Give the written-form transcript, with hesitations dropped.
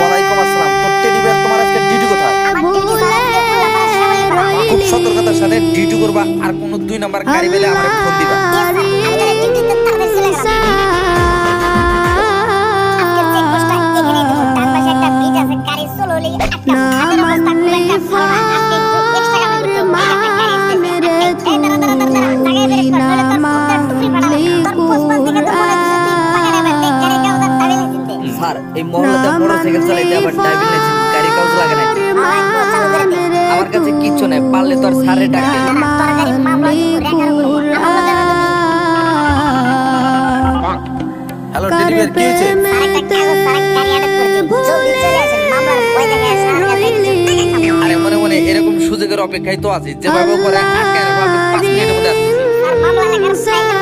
ওয়ালাইকুম আসসালাম। তোর টেডি বেয়ার তোমার আজকে ডিউটি কোথায়? খুব সতর্কতার সাথে ডিউটি করবা, আর কোন 2 নাম্বার গাড়ি পেলে আমারে ফোন দিবা। স্যার, এই মহল্লাতে মোটরসাইকেল চালাইতে আবার ড্রাইভিং লাইসেন্স গাড়ি কাগজ লাগে না। আমার কাছে কিচ্ছু নাই, পারলে তো আর স্যারে ডাকতে। হ্যালো টেডি বেয়ার, কি হয়েছে? আরে মনে মনে এরকম সুযোগের অপেক্ষায় তো আছি, যেভাবে করে আটকে রাখবো, আমি 5 মিনিটের মধ্যে আসছি।